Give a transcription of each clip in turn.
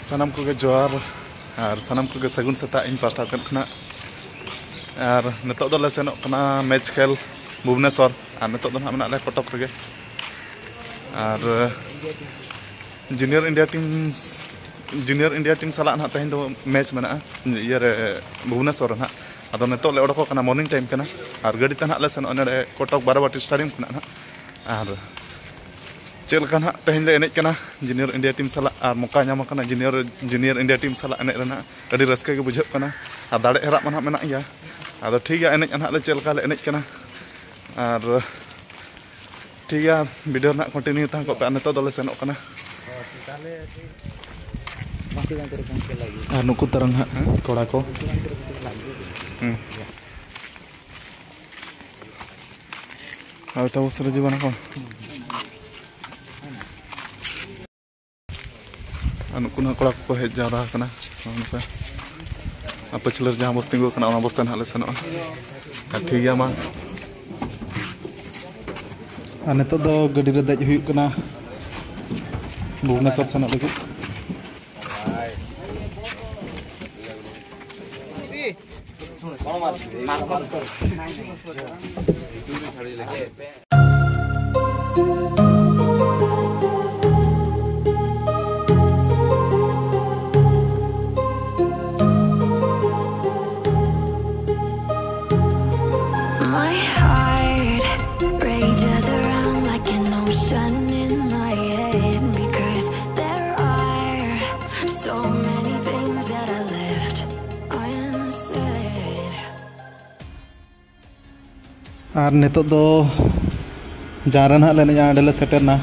Sanam ko ge joar ar sanam ko ge sagun seta in pasta sen khna ar nitok do le senok kana match khel Bhubaneswar ar nitok do mena le Potok rege ar junior India team salah na tehin do match mena iye re Bhubaneswar na ado nitok le odoko kana morning time kana ar gadi tan le senok ne Potok Barabati stadium khna na ar चल कना तेहन ले एने कना junior India team साला और मौका नाम कना जूनियर इंडिया टीम साला एने रना अड़ी रस्के के बुझे कना और दाड़े हराब मन मेना गया आदो ठीक है एने ना ले चल का ले एने कना और ठीक है वीडियो ना कंटिन्यू ता को पे नेतो दले सेनो कना और नुकु तरंग कोड़ा को और तो सर जीवन को अनुकुना कोड़ा को हेज जारा कना ओनपे apa chiller jaham bos tinggu kena ona bos tan hale seno ठीक गया मा नितो दो गड्डी रे दज हुई कना भुवनेश्वर सनो लगे और नितो दो जारन हाल लेने आडले सेटरना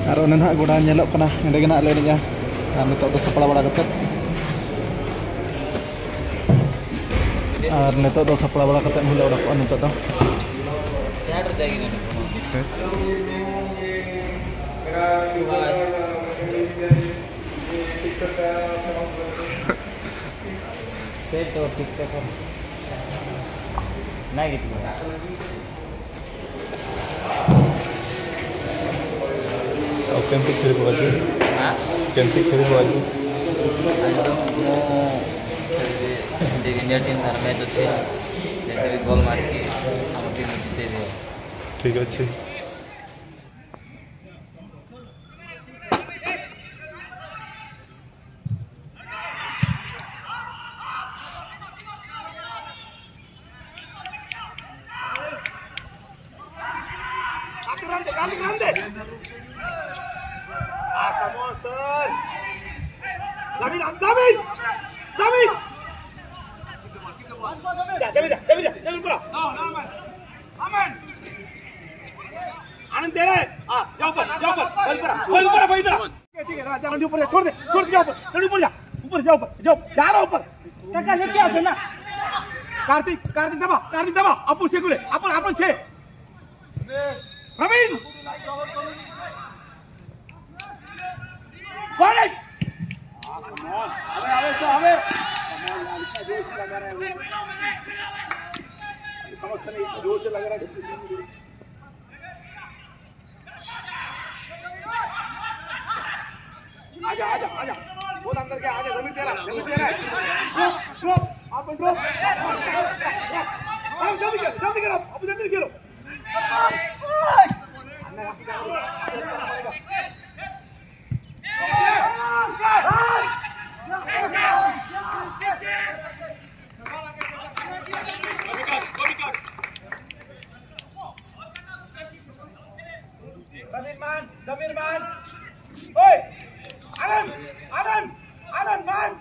और उन्हें ना गोड़ा नेलोक कना एंडे गना ले निया और नितो दो सपड़ा बड़ा कते और नितो दो सपड़ा बड़ा कते मुले ओडा को नितो दो सेटर जागी ने सेट तो ठीक है नहीं gitu कैंपिंग खेल बाजू हां कैंपिंग खेल बाजू आज तो मो इंडिया टीम सारा मैच अच्छे जैसे भी गोल मार के हम टीम जीते दे ठीक अच्छे Come on, son. David. David. Jangan pura. Aman. आनंद दे रहा है जाओ ऊपर भाई इधर ठीक है जल्दी ऊपर छोड़ दे जाओ ऊपर जल्दी ऊपर जाओ जा रहा ऊपर काका लेके आ ना कार्तिक दबा अपू से गुले अपन छे प्रवीण कौन है अबे जोर से लगा रहा है समझते नहीं जोर से लग रहा है आजा बहुत अंदर के आजा जमीन तेरा ड्रॉप आप ड्रॉप जल्दी करो अब जल्दी खेलो Zamir man oi Anand man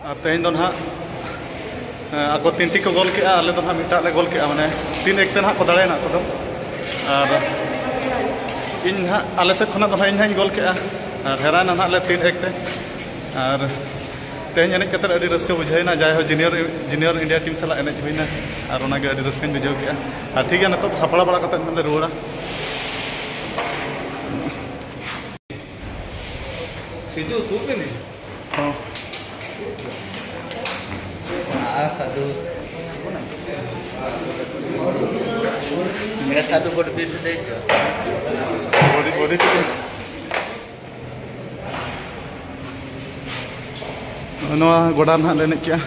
तेहन दो ना ako 3 टी को गोल के आले तो ना मिटा ले गोल के माने 3 1 ते ना को दाड़े ना को दो और इन ना आले से खना तो इन हां गोल के और हेरा ना ले 3 1 ते और तेहन एने कतर अडी रस्का बुझाइना जाय हो जूनियर इंडिया टीम सला एने होइना और ओना गे अडी रस्का बुझाव के और ठीक है न तो सपड़ा बड़ा कते ले रुवाड़ा सिद्धू तू पे नहीं हां साधु मेरा साधु बॉडी बिल्ड दे जो बॉडी नोआ गोडा ना लेने क्या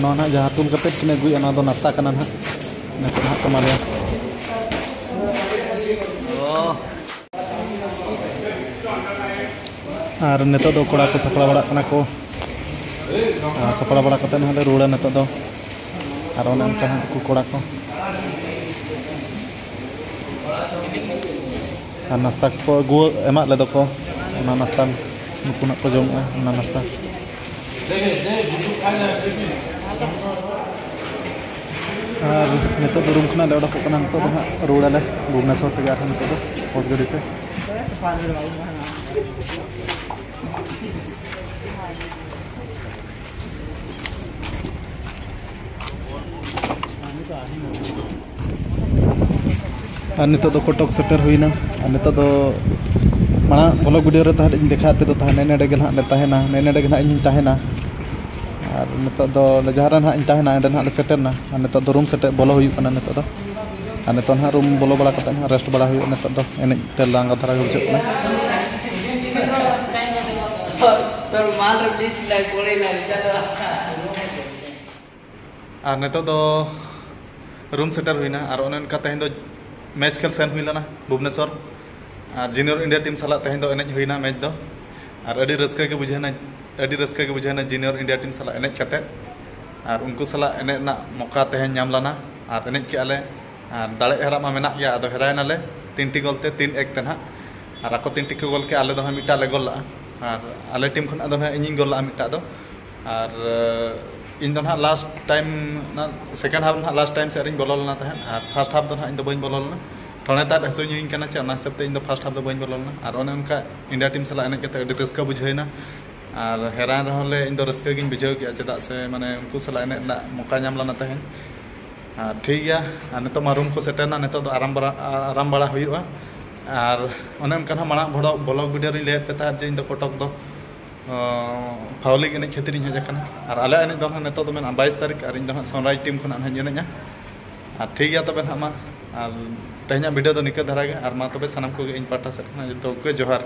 नोआ ना जहाँ तुम कते किने गुई ना दो नाश्ता कना ना नेतो ना तमाले और नेतो दो कोड़ा को सपड़ा बड़ा कना को सपड़ा बड़ा कते ना ले रुड़ा नेतो दो और ओने उनका को कोड़ा को और नाश्ता को गु एमा ले दो को ना नाश्ता नुकु ना को जम ना नाश्ता और नेतो दो रूम खना ले ओडो को ना नेतो दो रुड़ा ले भुवनेश्वर ते गार नेतो दो बस गाड़ी ते और नितो दो कोटक सेटर हुईना और नितो दो माना ब्लॉग वीडियो रे तहन देखा पे तो तहन नेने डेगे ले तहना नेने डेगे ना इन तहना और नितो दो ले जहारा ना इन तहना एंड ना ले सेटरना और नितो दो रूम सेटर बोलो हुई कना नितो दो और नितो ना रूम बोलो बड़ा कते ना रेस्ट बड़ा हुई नितो दो एने ते लांगा धरा हो चकना तर माल रिलीज लाइक बोले ना और नितो दो रूम सेटर हुईना और ओने उनका तहन दो मैच खेल सेन हुई लना भुवनेश्वर और जूनियर इंडिया टीम सला तहन दो एने हुईना मैच दो और अडी रस्का के बुझाना जूनियर इंडिया टीम सला एने कते और उनको सला एने ना मौका तहन नाम लना और एने के आले और दाड़े हरा मा मेना गया आदो हेरायना ले 3 टी गोल ते 3 1 ते ना और ako 3 टी को गोल के आले दो मिटा ले गोल और आले टीम खन आदो इनिंग गोल मिटा दो और इन दो ना लास्ट टाइम ना सेकंड हाफ ना लास्ट टाइम से अरिंग बोलो लना तहन और फर्स्ट हाफ दो ना इन दो बइन बोलो लना ठोने ता हसो इन कना चे ना सबते इन दो फर्स्ट हाफ दो बइन बोलो लना और ओने उनका इंडिया टीम सला एने केते अडी रस्का बुझाइना और हेरान रहले इन दो रस्का गिन बुझाव के चेदा से माने उनको सला एने ना मौका नाम लना तहन और ठीक गया और नितो मा रूम को सेटरना नितो दो आराम बड़ा हुईवा और ओने उनका ना माना भड़ो ब्लॉग वीडियो रे ले पे ता जे इन दो कोटक दो फाउली एने खेतरी हजना और आले एने दो नितो दो मेना 22 तारीख और इन दो सनराइज टीम खना हजना और ठीक गया तबे ना मा और तेहना वीडियो दो निका धरा गे और मा तबे सनम को इन पाटा से जो के जोहार।